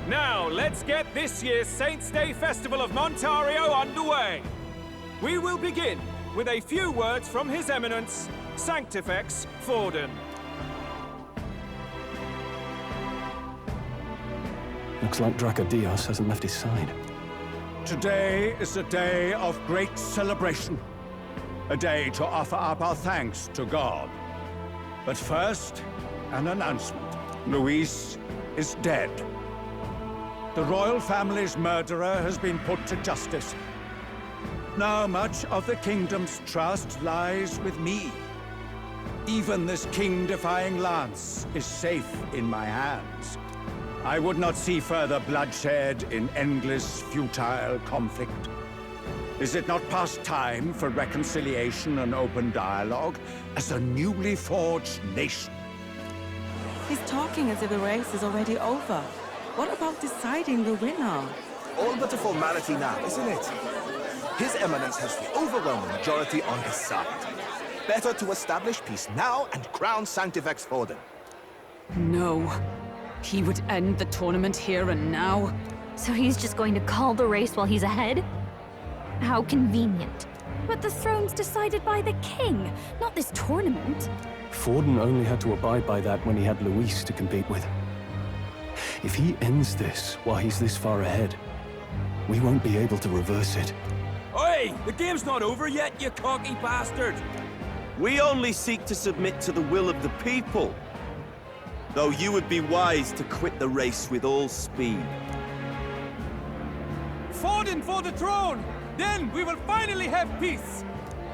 Now, let's get this year's Saints' Day Festival of Montario underway. We will begin with a few words from His Eminence, Sanctifex Forden. Looks like Dracodios hasn't left his side. Today is a day of great celebration. A day to offer up our thanks to God. But first, an announcement. Luis is dead. The royal family's murderer has been put to justice. Now much of the kingdom's trust lies with me. Even this king-defying lance is safe in my hands. I would not see further bloodshed in endless, futile conflict. Is it not past time for reconciliation and open dialogue as a newly forged nation? He's talking as if the race is already over. What about deciding the winner? All but a formality now, isn't it? His Eminence has the overwhelming majority on his side. Better to establish peace now and crown Sanctifex Forden. No. He would end the tournament here and now. So he's just going to call the race while he's ahead? How convenient. But the throne's decided by the king, not this tournament. Forden only had to abide by that when he had Luis to compete with. If he ends this while he's this far ahead, we won't be able to reverse it. Oi! The game's not over yet, you cocky bastard! We only seek to submit to the will of the people. Though you would be wise to quit the race with all speed. Forden for the throne! Then we will finally have peace!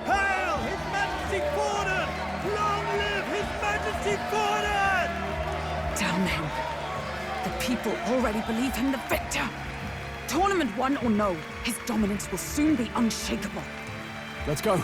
Hail His Majesty Forden! Long live His Majesty Forden! Damn him. The people already believe him the victor. Tournament won or no, his dominance will soon be unshakable. Let's go.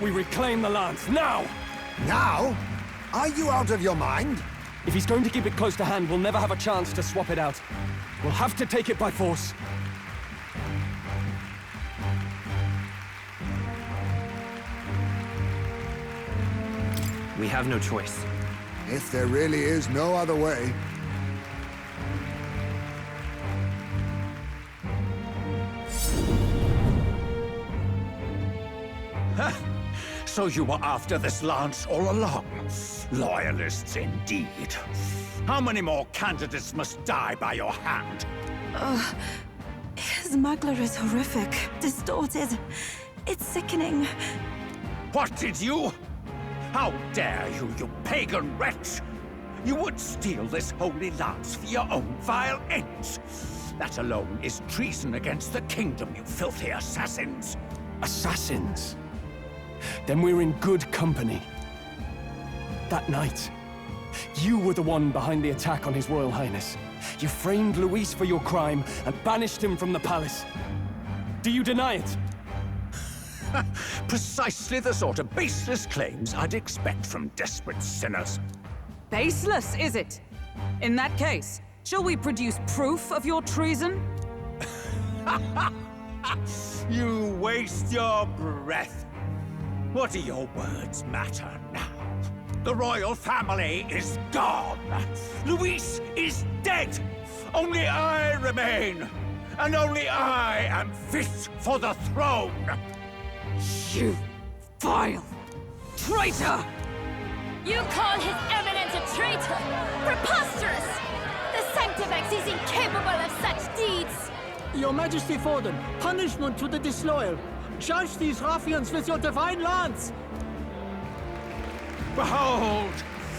We reclaim the lance, now! Now? Are you out of your mind? If he's going to keep it close to hand, we'll never have a chance to swap it out. We'll have to take it by force. We have no choice. If there really is no other way. So you were after this lance all along? Loyalists indeed. How many more candidates must die by your hand? His smuggler is horrific, distorted. It's sickening. What did you? How dare you, you pagan wretch! You would steal this holy lance for your own vile ends. That alone is treason against the kingdom, you filthy assassins. Assassins? Then we're in good company. That night, you were the one behind the attack on His Royal Highness. You framed Luis for your crime and banished him from the palace. Do you deny it? Precisely the sort of baseless claims I'd expect from desperate sinners. Baseless, is it? In that case, shall we produce proof of your treason? You waste your breath. What do your words matter now? The royal family is gone. Luis is dead. Only I remain. And only I am fit for the throne. You vile traitor! You call His Eminence a traitor? Preposterous! The Sanctifex is incapable of such deeds! Your Majesty Forden, punishment to the disloyal. Judge these ruffians with your divine lance! Behold,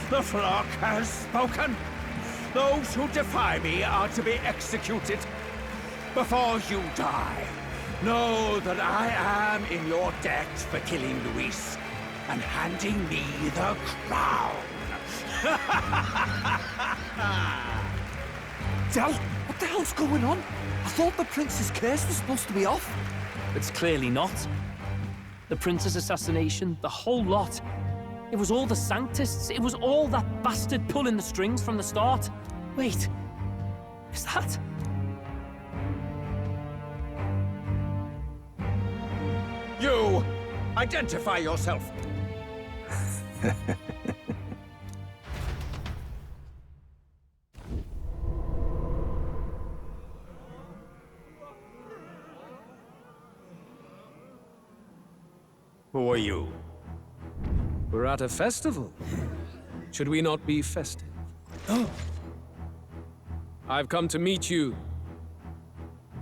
the flock has spoken. Those who defy me are to be executed. Before you die, know that I am in your debt for killing Luis and handing me the crown. Del, what the hell's going on? I thought the prince's curse was supposed to be off. It's clearly not. The prince's assassination, the whole lot. It was all the Sanctists. It was all that bastard pulling the strings from the start. Wait, is that... You! Identify yourself! Who are you? We're at a festival. Should we not be festive? I've come to meet you,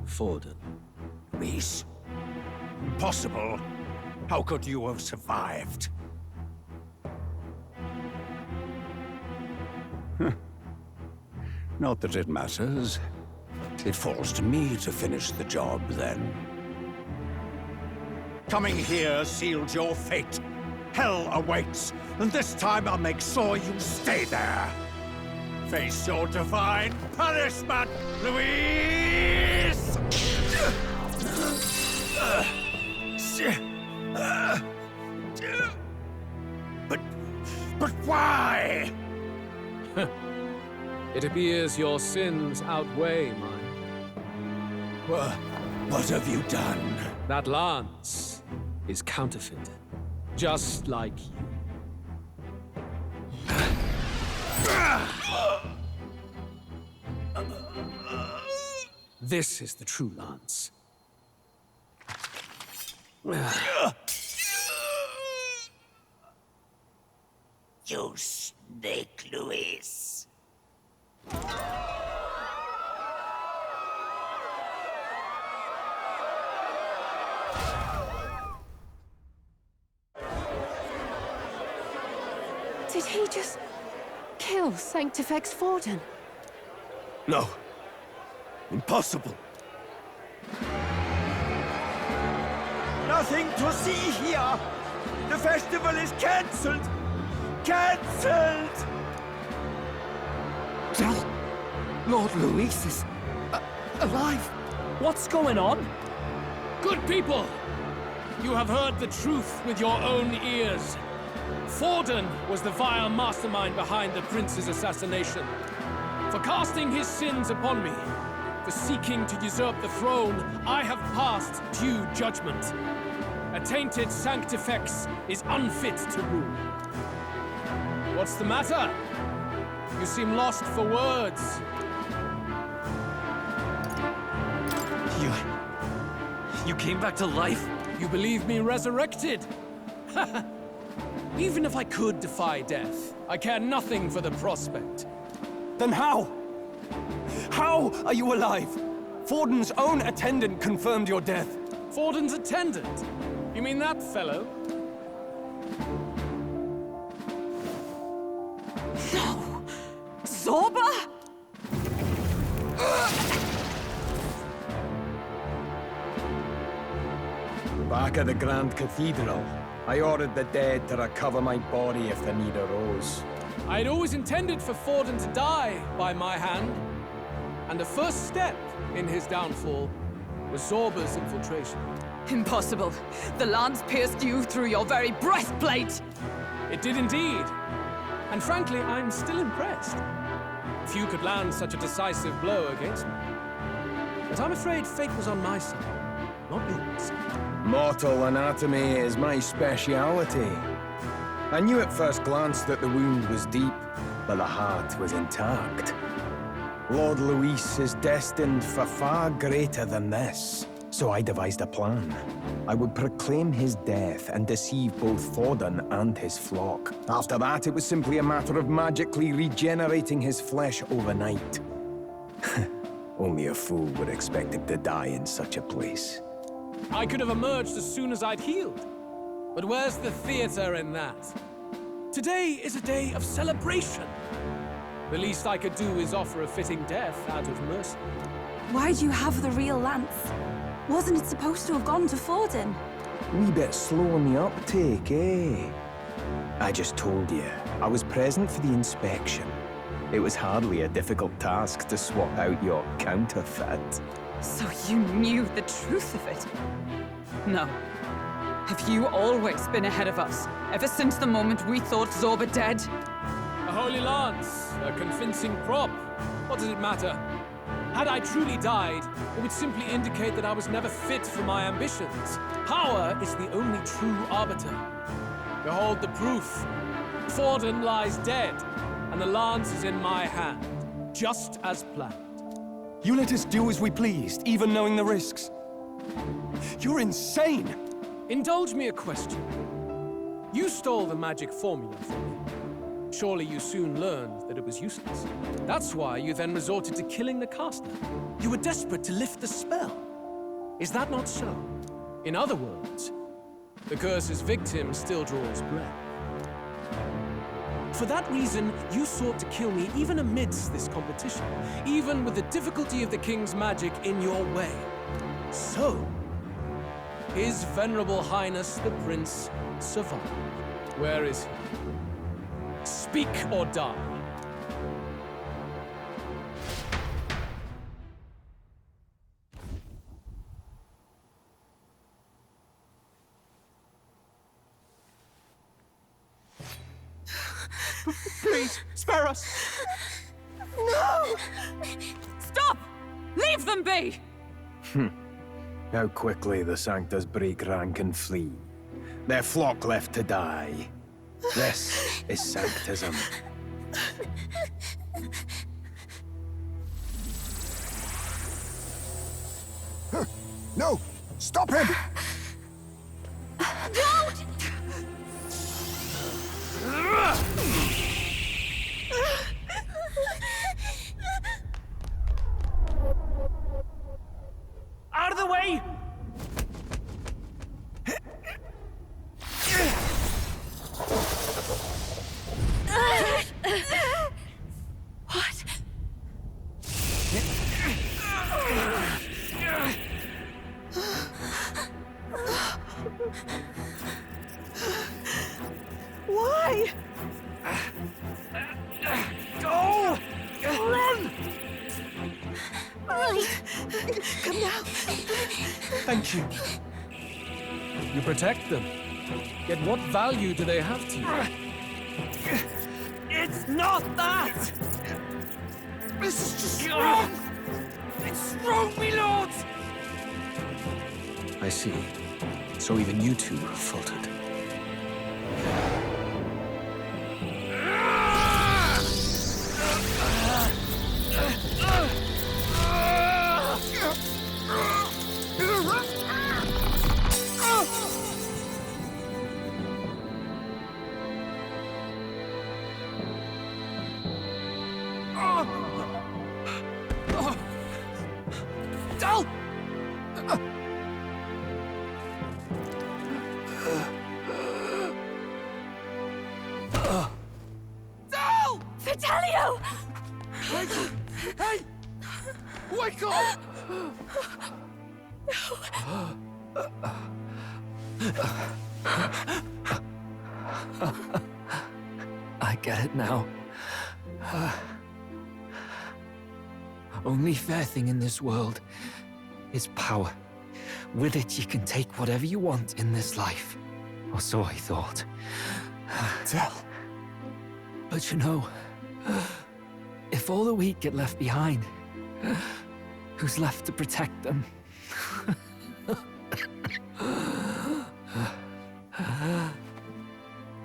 Forden. Reese? Impossible. How could you have survived? Not that it matters. It falls to me to finish the job, then. Coming here sealed your fate. Hell awaits, and this time I'll make sure you stay there. Face your divine punishment, Louise! But why? It appears your sins outweigh mine. What have you done? That lance is counterfeit, just like you. This is the true lance. You snake, Louise. Did he just kill Sanctifex Forden? No. Impossible. Nothing to see here. The festival is cancelled. Cancelled! Lord Luis is alive. What's going on? Good people! You have heard the truth with your own ears. Forden was the vile mastermind behind the prince's assassination. For casting his sins upon me, for seeking to usurp the throne, I have passed due judgment. A tainted Sanctifex is unfit to rule. What's the matter? You seem lost for words. You came back to life? You believe me resurrected? Even if I could defy death, I care nothing for the prospect. Then how? How are you alive? Forden's own attendant confirmed your death. Forden's attendant? You mean that fellow? No! Zorba? Back at the Grand Cathedral, I ordered the dead to recover my body if the need arose. I had always intended for Forden to die by my hand. And the first step in his downfall was Zorba's infiltration. Impossible. The lance pierced you through your very breastplate! It did indeed. And frankly, I'm still impressed. Few could land such a decisive blow against me. But I'm afraid fate was on my side, not yours. Mortal anatomy is my speciality. I knew at first glance that the wound was deep, but the heart was intact. Lord Luis is destined for far greater than this. So I devised a plan. I would proclaim his death and deceive both Forden and his flock. After that, it was simply a matter of magically regenerating his flesh overnight. Only a fool would expect him to die in such a place. I could have emerged as soon as I'd healed. But where's the theater in that? Today is a day of celebration. The least I could do is offer a fitting death out of mercy. Why do you have the real lance? Wasn't it supposed to have gone to Forden? Wee bit slow on the uptake, eh? I just told you, I was present for the inspection. It was hardly a difficult task to swap out your counterfeit. So you knew the truth of it? No. Have you always been ahead of us? Ever since the moment we thought Zorba dead? A holy lance, a convincing prop. What does it matter? Had I truly died, it would simply indicate that I was never fit for my ambitions. Power is the only true arbiter. Behold the proof. Forden lies dead, and the lance is in my hand, just as planned. You let us do as we pleased, even knowing the risks. You're insane! Indulge me a question. You stole the magic formula from me. Surely you soon learned that it was useless. That's why you then resorted to killing the caster. You were desperate to lift the spell. Is that not so? In other words, the curse's victim still draws breath. For that reason, you sought to kill me even amidst this competition, even with the difficulty of the king's magic in your way. So, His Venerable Highness the Prince survived. Where is he? Speak or die. Please, spare us! No! Stop! Leave them be! How quickly the Sanctus break rank and flee. Their flock left to die. This is Sanctism. No! Stop him! Don't! Out of the way! What? Why? Go! Run! Come now. Thank you. You protect them. Yet what value do they have to you? It's not that! This is just wrong! It's wrong, me lord! I see. So even you two faltered. Del! Del! Vitelio! Hey! Wake up! I get it now. Only fair thing in this world is power. With it, you can take whatever you want in this life. Or so I thought. Tell. But you know, if all the weak get left behind, who's left to protect them?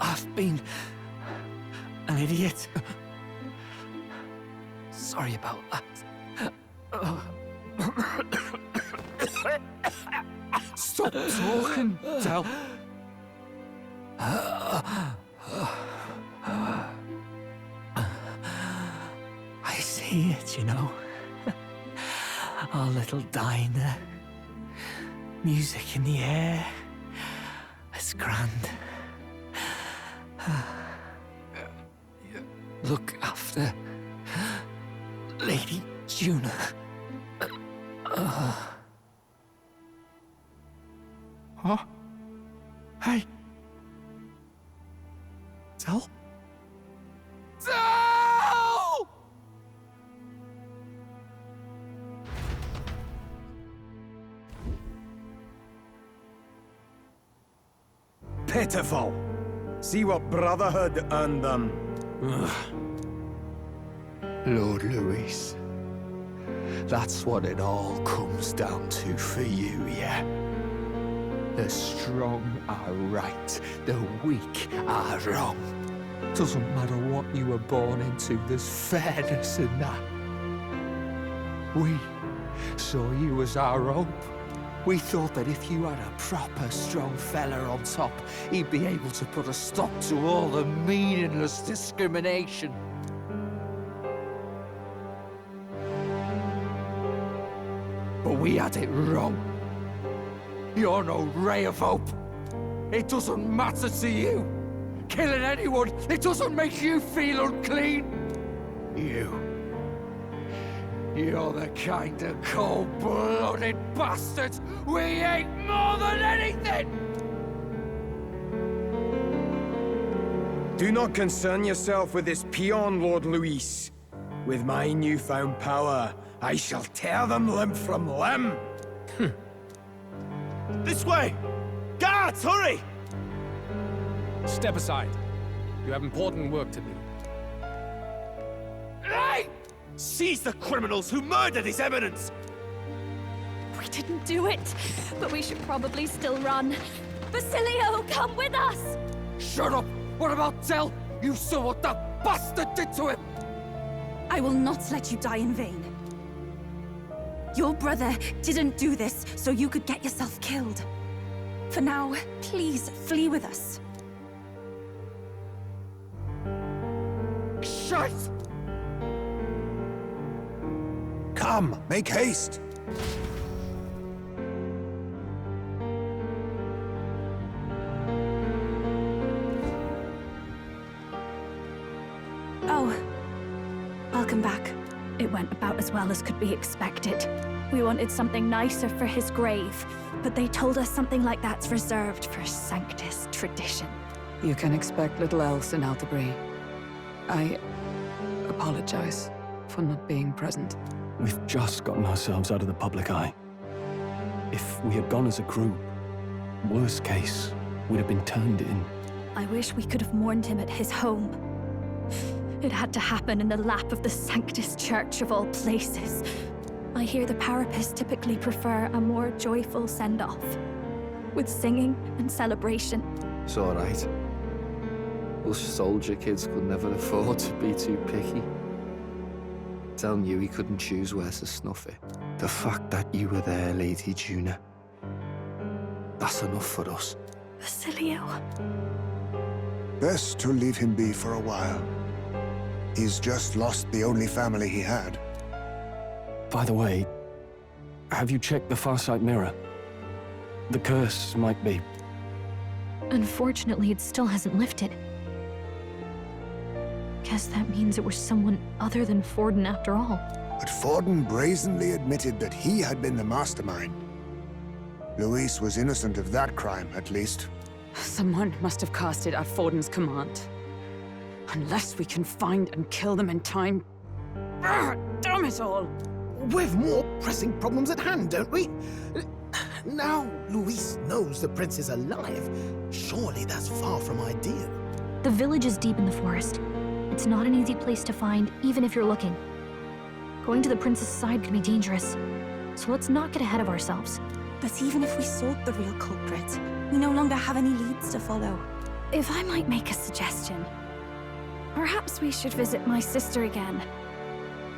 I've been an idiot. Sorry about that. Stop talking, Del. I see it, you know. Our little diner. Music in the air. It's grand. Look after Lady Juna. Huh? Hey. Del? Del! Pitiful. See what Brotherhood earned them. Lord Louis. That's what it all comes down to for you, yeah? The strong are right, the weak are wrong. Doesn't matter what you were born into, there's fairness in that. We saw you as our hope, We thought that if you had a proper strong fella on top, he'd be able to put a stop to all the meaningless discrimination. But we had it wrong. You're no ray of hope. It doesn't matter to you. Killing anyone, it doesn't make you feel unclean. You're the kind of cold-blooded bastards we hate more than anything! Do not concern yourself with this peon, Lord Luis. With my newfound power, I shall tear them limb from limb. This way! Guards, hurry! Step aside. You have important work to do. Hey! Seize the criminals who murdered His Eminence! We didn't do it, but we should probably still run. Basilio, come with us! Shut up! What about Tell? You saw what that bastard did to him! I will not let you die in vain. Your brother didn't do this so you could get yourself killed. For now, please flee with us. Shit! Come, make haste! Oh, welcome back. It went about as well as could be expected. We wanted something nicer for his grave, but they told us something like that's reserved for Sanctus tradition. You can expect little else in Altabri. I apologize for not being present. We've just gotten ourselves out of the public eye. If we had gone as a group, worst case, we'd have been turned in. I wish we could have mourned him at his home. It had to happen in the lap of the Sanctus Church of all places. I hear the Parapists typically prefer a more joyful send-off, with singing and celebration. It's all right. Us soldier kids could never afford to be too picky. Tell knew he couldn't choose where to snuff it. The fact that you were there, Lady Juna, that's enough for us. Basilio. Best to leave him be for a while. He's just lost the only family he had. By the way, have you checked the Farsight mirror? The curse might be... Unfortunately, it still hasn't lifted. Guess that means it was someone other than Forden after all. But Forden brazenly admitted that he had been the mastermind. Luis was innocent of that crime, at least. Someone must have cast it at Forden's command. Unless we can find and kill them in time. Damn it all! We've more pressing problems at hand, don't we? Now Luis knows the prince is alive. Surely that's far from ideal. The village is deep in the forest. It's not an easy place to find, even if you're looking. Going to the prince's side can be dangerous, so let's not get ahead of ourselves. But even if we sought the real culprit, we no longer have any leads to follow. If I might make a suggestion, perhaps we should visit my sister again.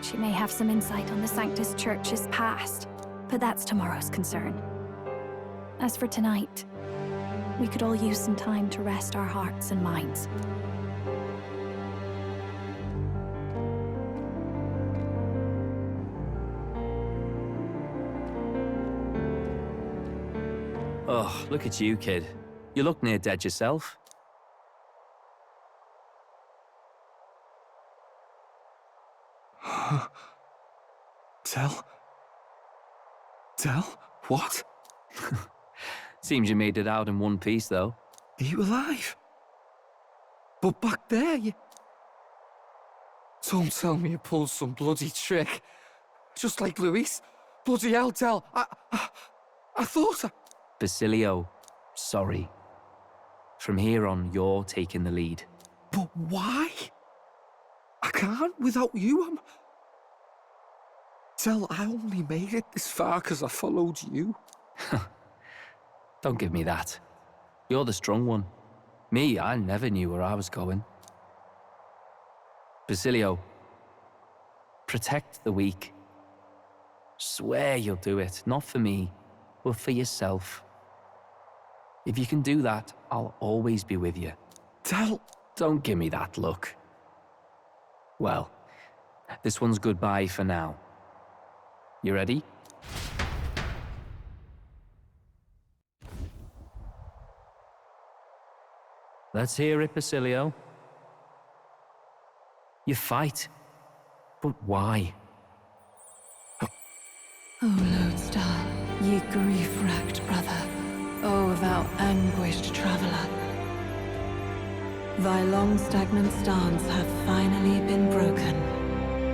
She may have some insight on the Sanctus Church's past, but that's tomorrow's concern. As for tonight, we could all use some time to rest our hearts and minds. Oh, look at you, kid. You look near dead yourself. Tell? What? Seems you made it out in one piece, though. Are you alive? But back there, you... Don't tell me you pulled some bloody trick. Just like Luis. Bloody hell, Tell. I thought I... Basilio, sorry. From here on, you're taking the lead. But why? I can't without you. Tell, I only made it this far because I followed you. Don't give me that. You're the strong one. Me, I never knew where I was going. Basilio, protect the weak. Swear you'll do it, not for me, but for yourself. If you can do that, I'll always be with you. Don't give me that look. Well, this one's goodbye for now. You ready? Let's hear it, Basilio. You fight, but why? O Lodestar, ye grief-racked brother, O thou anguished traveler. Thy long stagnant stance hath finally been broken.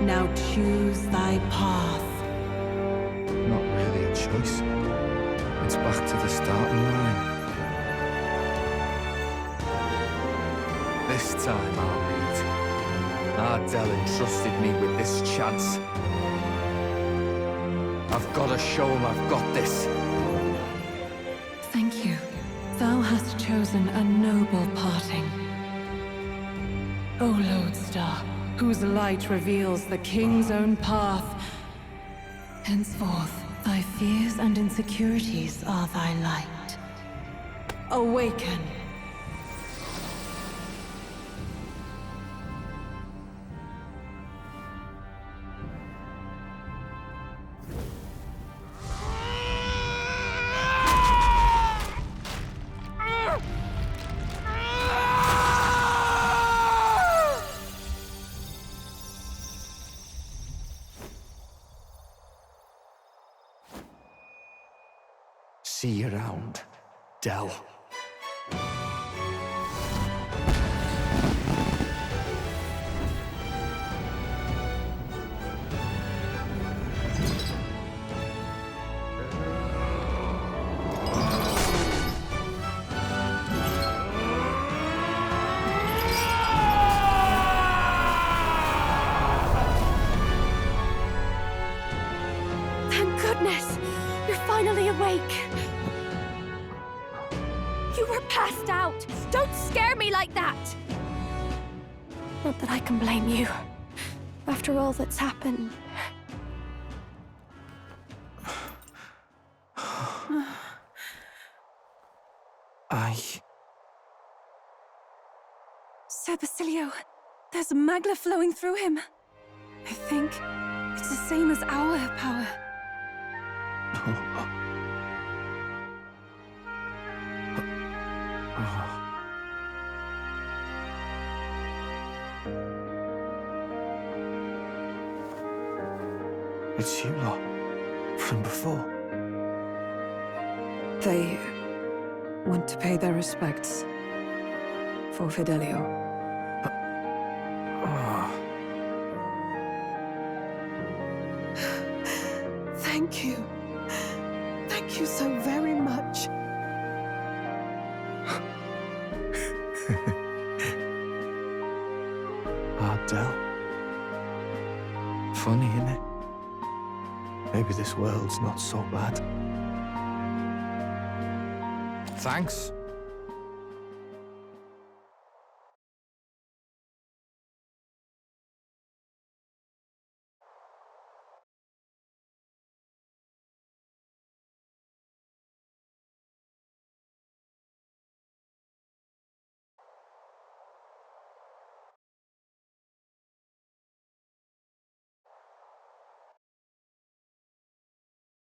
Now choose thy path. Not really a choice. It's back to the starting line. This time I'll lead. Ardell entrusted me with this chance. I've got to show him I've got this. Thank you. Thou hast chosen a noble parting. O Lodestar, whose light reveals the king's own path. Henceforth, thy fears and insecurities are thy light. Awaken! See you around, Del. Thank goodness! You're finally awake! You were passed out! Don't scare me like that! Not that I can blame you. After all that's happened. Sir Basilio, there's magla flowing through him. I think it's the same as our power. It's you lot. From before. They want to pay their respects for Fidelio. Thank you. Thank you so very much. Ardell. Funny, innit? Maybe this world's not so bad. Thanks.